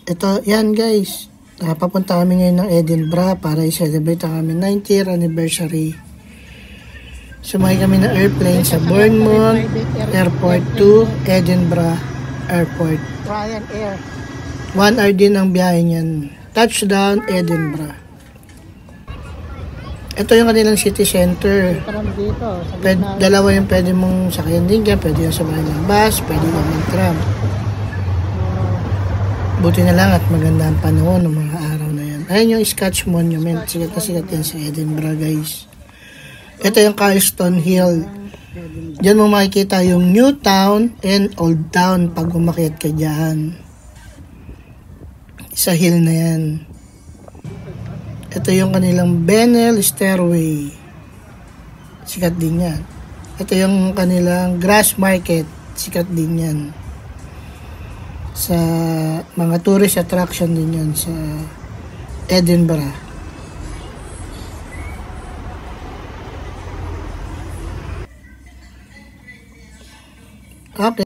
Ito, yan guys. Papunta kami ngayon ng Edinburgh para i-celebrate ang aming 90th anniversary. Sumakay kami ng airplane sa Bournemouth Airport to Edinburgh Airport. Ryanair. 1 hour din ang biyahe niyan. Touchdown, Edinburgh. Ito yung kanilang city center. Dalawa yung pwede mong sakyan din dyan. Pwede yung sumakay ng bus, pwede yung ng tram. Buti na lang at maganda ang panahon ng mga araw na yan. Ayan yung Scotch Monument. Sikat na sikat yan sa Edinburgh, guys. Ito yung Carlston Hill. Diyan mo makikita yung New Town and Old Town pag umakyat ka dyan. Sa hill na yan. Ito yung kanilang Benel Stairway. Sikat din yan. Ito yung kanilang Grass Market. Sikat din yan. Sa mga tourist attraction din yan sa Edinburgh. Okay.